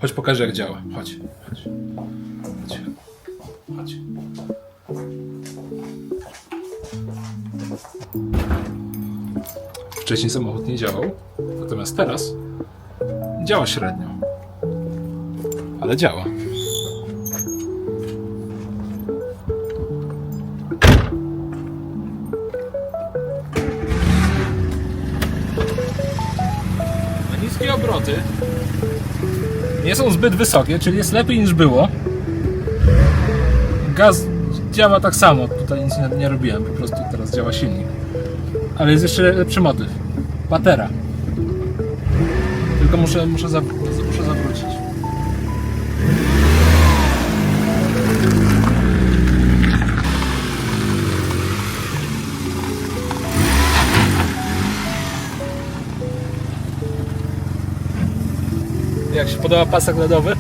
Chodź pokażę jak działa. Chodź. Wcześniej samochód nie działał, natomiast teraz działa średnio. Ale działa. Niskie obroty nie są zbyt wysokie, czyli jest lepiej niż było. Gaz działa tak samo, tutaj nic nie robiłem, po prostu teraz działa silnik. Ale jest jeszcze lepszy motyw. Patera. Tylko muszę zawrócić. Jak się podoba pasek LEDowy?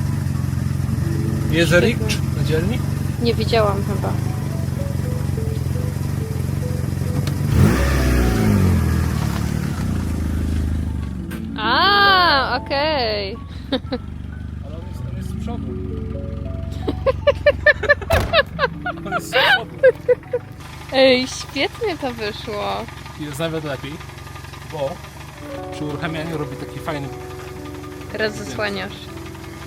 Jeżeli na dzielni? Nie widziałam chyba. A, okej. Ale on jest z przodu. On jest z przodu. Ej, świetnie to wyszło. Jest nawet lepiej, bo przy uruchamianiu robi taki fajny... Teraz zasłaniasz.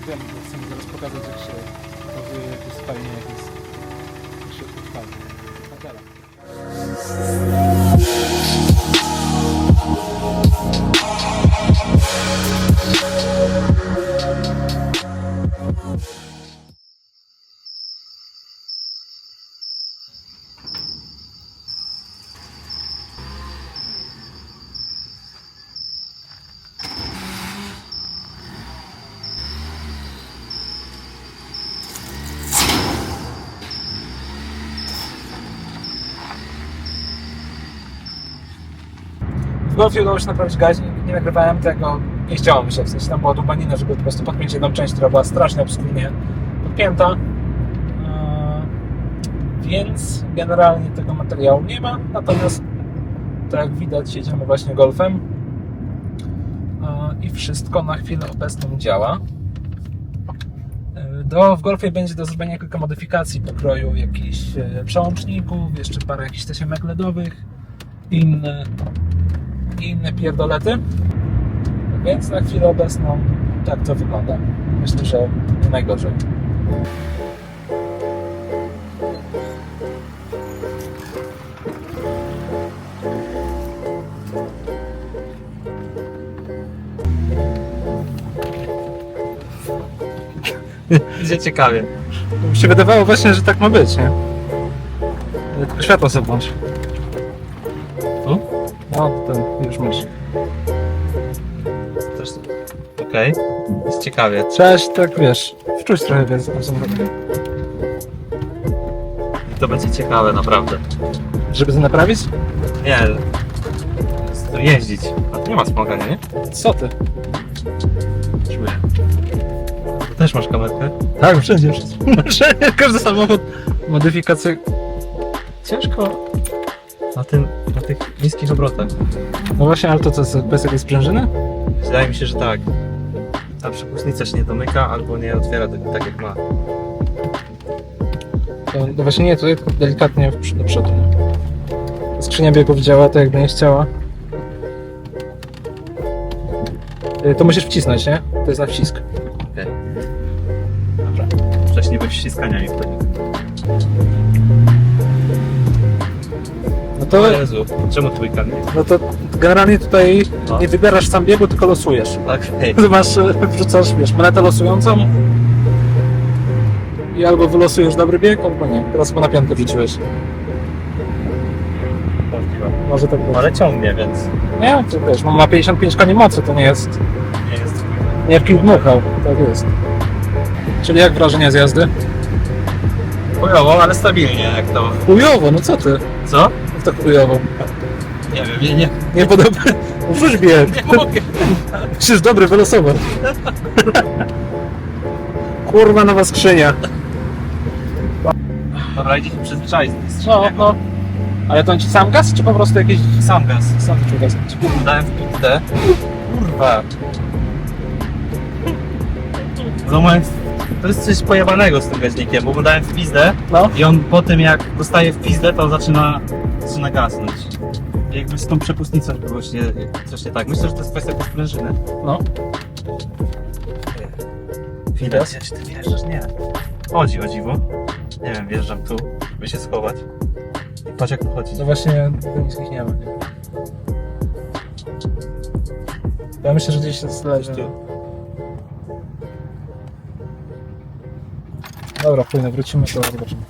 Wiem, chcę zaraz pokazać jak się pokazuje, jak jest fajnie, jak się odpali. Patera. W Golfie udało się naprawić gaźnik, nie nagrywałem tego, nie chciało mi się, w sensie tam była dłubanina, żeby po prostu podpiąć jedną część, która była strasznie obskurnie podpięta. Więc generalnie tego materiału nie ma, natomiast tak jak widać jedziemy właśnie Golfem i wszystko na chwilę obecną działa. W Golfie będzie do zrobienia kilka modyfikacji pokroju jakichś przełączników, jeszcze parę jakichś tasiemek LEDowych i inne pierdolety, więc na chwilę obecną tak to wygląda. Myślę, że nie najgorzej. Będzie ciekawie. Mi się wydawało właśnie, że tak ma być, nie? Tylko światło sobie włącz. Tu? No, ten już masz. Też... Okej. Jest ciekawie. Cześć, tak wiesz, wczuć trochę więcej na samochodzie. I to będzie ciekawe, naprawdę. Żeby to naprawić? Nie. To jeździć. A tu nie ma wspomagania, nie? Co ty? Czuję. Tu też masz kamerkę? Tak, wszędzie. Wszędzie, każdy samochód, modyfikacje. Ciężko na tych niskich obrotach. No właśnie, ale to co, bez jakiejś sprężyny? Wydaje mi się, że tak. Ta przepustnica się nie domyka albo nie otwiera tego tak jak ma. No właśnie nie, tutaj tylko delikatnie do przodu. Skrzynia biegów działa, to jakby nie chciała. To musisz wcisnąć, nie? To jest na wcisk. Okej. Dobra. Wcześniej bez ściskania mi wtedy. No to, Jezu, czemu trójka nie? no to generalnie tutaj No. nie wybierasz sam biegu, tylko losujesz. Okej. Ty masz, wrzucasz, wiesz, monetę losującą i albo wylosujesz dobry bieg, albo nie. Teraz po na piątkę wrzuciłeś. Może tak być. Ale ciągnie, więc Nie, to wiesz, ma 55 koni mocy, to nie jest... nie jest. Nie w kij dmuchał, tak jest. Czyli jak wrażenie z jazdy? Chujowo, ale stabilnie, jak to. Chujowo, no co ty? Co? Jak to chujowo? Nie wiem, nie. Nie podoba? Wrzuć bieg. Nie mogę. Przecież dobry, wylosował. Kurwa, nowa skrzynia. Dobra, idzie się przyzwyczaić. No. Ale to ci sam gaz, czy po prostu jakiś... Sam gaz. Sam czuł gaz. Dałem w pizdę. Kurwa. To jest coś pojebanego z tym gaźnikiem, bo mu dałem w pizdę No. i on po tym jak dostaje w pizdę, to zaczyna gasnąć. Jakby z tą przepustnicą było coś nie tak. Myślę, że to jest kwestia sprężyny. No. Widać, czy ty wjeżdżasz? Nie. Chodzi o dziwo. Nie wiem, wjeżdżam tu, by się schować. I patrz jak tu chodzi. No właśnie, niskich nie ma. Nie? Ja myślę, że gdzieś jest leży. Dobra, płynę, wrócimy, to zobaczymy.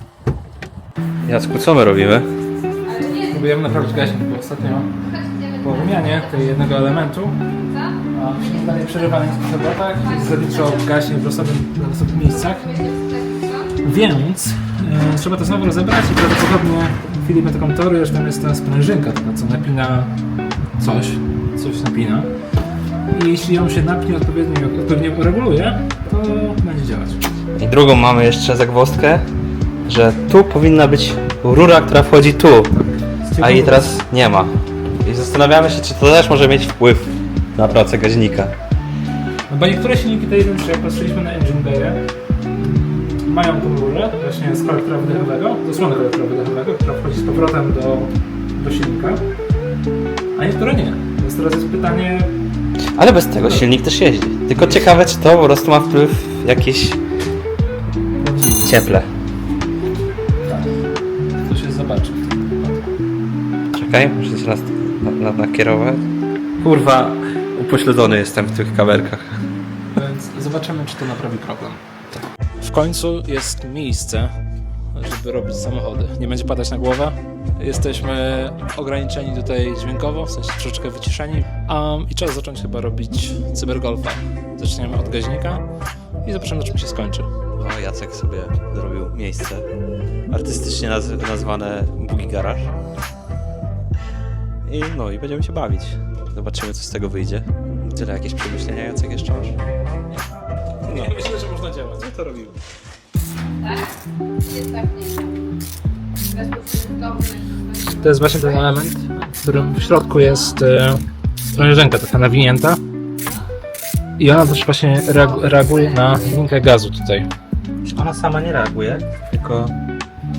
Jacku, co my robimy? Próbujemy naprawić gaśnik, bo ostatnio po wymianie tej jednego elementu a przy danej przerywanej sprzedawach zaliczał gaśnik w losowych miejscach. Więc trzeba to znowu rozebrać i prawdopodobnie Filip ma taką teorię, że tam jest ta sprężynka, taka co napina coś napina. I jeśli ją się napnie odpowiednio reguluje, to będzie działać. I drugą mamy jeszcze zagwozdkę, że tu powinna być rura, która wchodzi tu, a jej teraz nie ma. I zastanawiamy się, czy to też może mieć wpływ na pracę gaźnika. No bo niektóre silniki tej 1.3, jak patrzyliśmy na Engine Bay'e, mają tą rurę właśnie z kolektora wydechowego, z osłony kolektora wydechowego, która wchodzi z powrotem do silnika, a niektóre nie. Więc teraz jest pytanie, Ale bez tego silnik też jeździ. Tylko ciekawe, czy to po prostu ma wpływ jakieś cieple. to się zobaczy. Czekaj, muszę się nakierować. Kurwa, upośledzony jestem w tych kamerkach. Więc zobaczymy, czy to naprawi problem. W końcu jest miejsce, żeby robić samochody. Nie będzie padać na głowę. Jesteśmy ograniczeni tutaj dźwiękowo, w sensie troszeczkę wyciszeni. I czas zacząć chyba robić cybergolfa. Zaczniemy od gaźnika i zobaczymy, czym się skończy. No, Jacek sobie zrobił miejsce artystycznie nazwane Bugi Garage. I będziemy się bawić. Zobaczymy, co z tego wyjdzie. Tyle jakieś przemyślenia, Jacek, jeszcze masz? No, myślę, że można działać. Co to robimy? To jest właśnie ten element, w którym w środku jest sprężynka taka nawinięta. I ona też właśnie reaguje na linkę gazu tutaj. Ona sama nie reaguje, tylko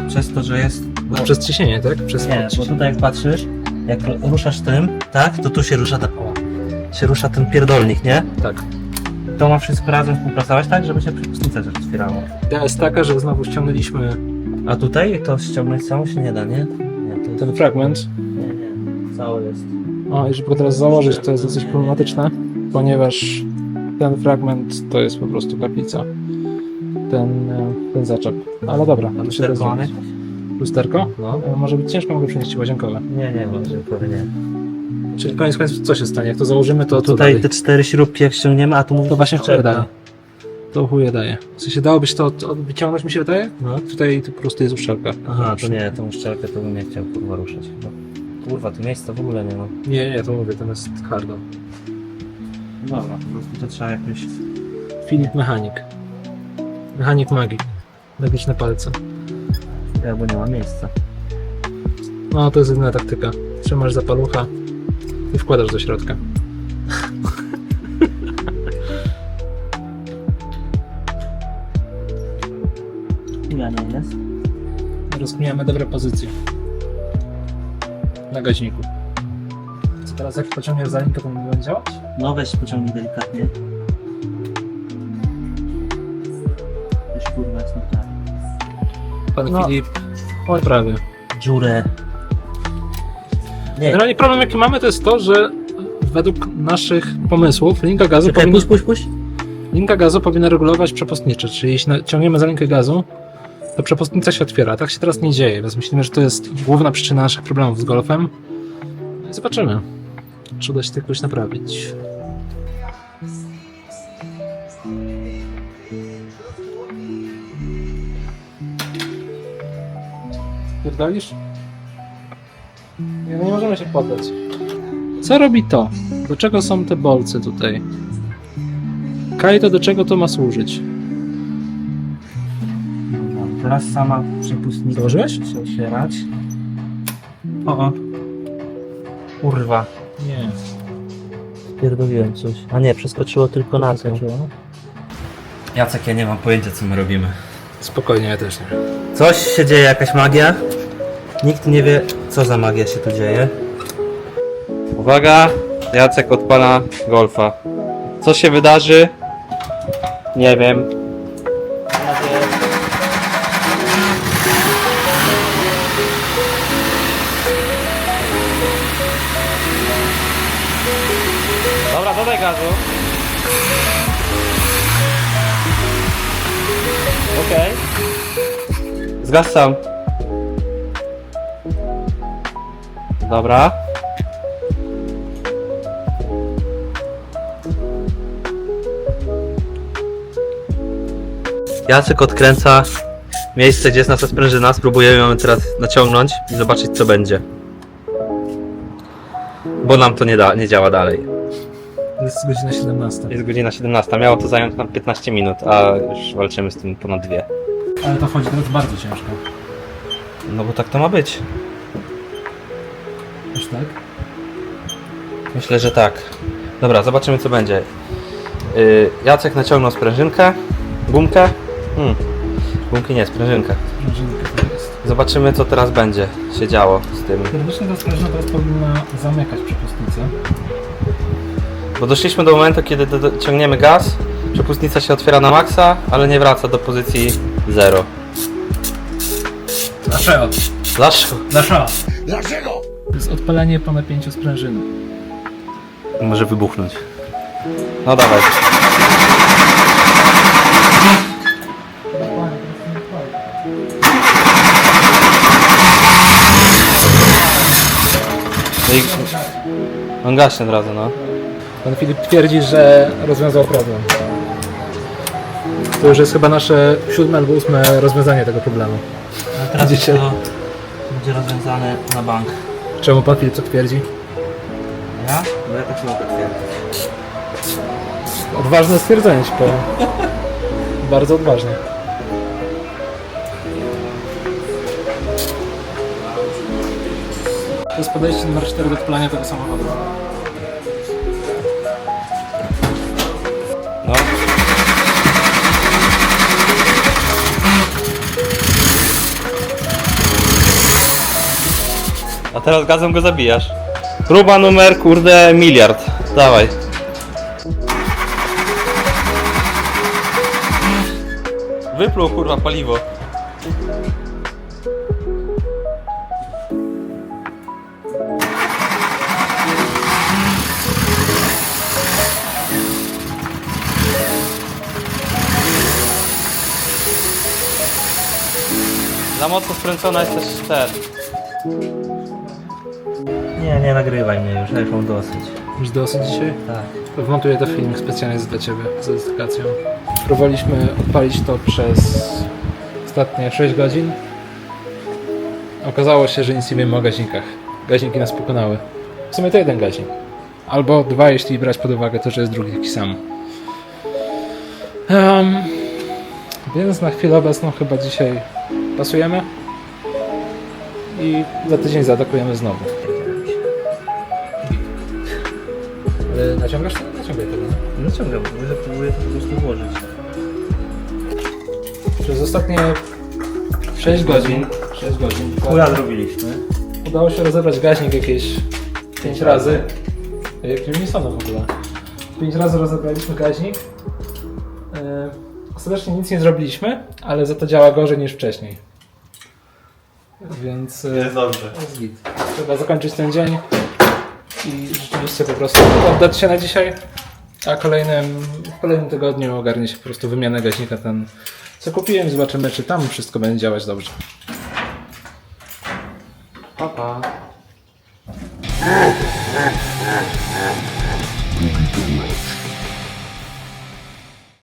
przez to, że jest... Przez ciśnienie, tak? Przez Nie, bo tutaj jak patrzysz, jak ruszasz tym, tak, to tu się rusza się rusza ten pierdolnik, nie? Tak. To ma wszystko razem współpracować tak, żeby się przepustnica też otwierało. Idea jest taka, że znowu ściągnęliśmy A tutaj to ściągnąć całą się nie da, nie? Nie, to ten fragment. nie, cały jest. O, i żeby go teraz założyć, to jest dosyć problematyczne, ponieważ ten fragment to jest po prostu kaplica. Ten zaczep. Ale dobra, to się da zrobić. Lusterko? No. Może być ciężko, mogę przynieść łazienkowe. Nie, łazienkowy nie. Czyli koniec końców co się stanie? Jak to założymy, to Tutaj dalej? te 4 śrubki jak ściągniemy, a tu mówię, To właśnie chuje szczepna. daje. To chuje daje. W sensie dałoby się to wyciągnąć, mi się wydaje? No. Tutaj to po prostu jest uszczelka. Aha, to nie, tą szczelkę to bym nie chciał kurwa ruszać. No. Kurwa, tu miejsca w ogóle nie ma. Nie, to mówię, to jest hardo. Dobra, po prostu to trzeba jakoś... Filip Mechanik. Mechanik magii. Magiczne palce. Ja, bo nie ma miejsca. No, to jest jedyna taktyka. Trzymasz za palucha i wkładasz do środka. Ja nie jest. Rozkminiamy dobre pozycje. Na gaźniku. Co teraz jak pociągniesz za linkę, to nie będzie działać? No weź pociągnij delikatnie. Weź kurwa jest na prawo. Pan No. Filip, prawie. Dziurę. Nie. Generalnie problem jaki mamy to jest to, że według naszych pomysłów linka gazu, Czekaj, puść. linka gazu powinna regulować przepustnicze, czyli jeśli ciągniemy za linkę gazu, to przepustnica się otwiera. Tak się teraz nie dzieje, więc myślimy, że to jest główna przyczyna naszych problemów z Golfem. No i zobaczymy, czy uda się to jakoś naprawić. Pierdolisz? Nie możemy się poddać. Co robi to? Do czego są te bolce tutaj? Kaj, to do czego to ma służyć? Teraz sama przepustnica Założyłeś? się otwierać. O. Kurwa. Nie. Pierdoliłem coś. A nie, przeskoczyło tylko na tym. Jacek, ja nie mam pojęcia, co my robimy. Spokojnie, ja też nie. Coś się dzieje, jakaś magia. Nikt nie wie, co za magia się tu dzieje. Uwaga, Jacek odpala golfa. Co się wydarzy? Nie wiem. Dobra, dodaj gazu. Okej. Zgasam. Dobra. Jacek odkręca miejsce, gdzie jest nasza sprężyna. Spróbujemy ją teraz naciągnąć i zobaczyć, co będzie. Bo nam to nie działa dalej. Jest godzina 17. Jest godzina 17. Miało to zająć nam 15 minut, a już walczymy z tym ponad 2. Ale to chodzi teraz bardzo ciężko. No bo tak to ma być. Aż tak? Myślę, że tak. Dobra, zobaczymy, co będzie. Jacek naciągnął sprężynkę. Gumkę. Gumki nie, sprężynkę. Sprężynka to jest. Zobaczymy, co teraz będzie się działo z tym. Teoretycznie ta sprężyna teraz powinna zamykać przepustnicę. Bo doszliśmy do momentu, kiedy ciągniemy gaz, przepustnica się otwiera na maksa, ale nie wraca do pozycji 0. Dlaczego? Dlaczego? Dlaczego? To jest odpalenie po napięciu sprężyny. Może wybuchnąć. No dawaj. No i on gaśnie od razu, no. Pan Filip twierdzi, że rozwiązał problem. To już jest chyba nasze 7 albo 8 rozwiązanie tego problemu. A teraz Widzicie? to będzie rozwiązane na bank. Czemu pan Filip co twierdzi? Ja? No ja tak mogę twierdzić. Odważne stwierdzenie ci powiem. Bardzo odważnie. To jest podejście numer 4 do odpalania tego samochodu. No. A teraz gazem go zabijasz. Próba numer, kurde, miliard. Dawaj. Wypluł, kurwa, paliwo. Za mocno skręcona jest też ten. Nie nagrywaj mnie już, ja już mam dosyć. Już dosyć dzisiaj? Tak. Wmontuję to filmik specjalnie dla Ciebie, z dedykacją. Próbowaliśmy odpalić to przez ostatnie 6 godzin. Okazało się, że nic nie wiemy o gaźnikach. Gaźniki nas pokonały. W sumie to jeden gaźnik. Albo 2, jeśli brać pod uwagę to, że jest drugi taki sam. Więc na chwilę obecną chyba dzisiaj pasujemy. I za tydzień zaatakujemy znowu. Ale naciągasz to? Naciągaj tego. Naciągam, może próbuję to po prostu włożyć. Przez ostatnie 6 godzin Chuja zrobiliśmy. udało się rozebrać gaźnik jakieś 5 razy. Jakim nie są w ogóle. 5 razy rozebraliśmy gaźnik. Ostatecznie nic nie zrobiliśmy, ale za to działa gorzej niż wcześniej. Więc Jest dobrze. jest git. Trzeba zakończyć ten dzień i rzeczywiście po prostu oddać się na dzisiaj, a w kolejnym tygodniu ogarnie się po prostu wymianę gaźnika ten, co kupiłem, i zobaczymy, czy tam wszystko będzie działać dobrze. Pa, pa. Długi tłumacz.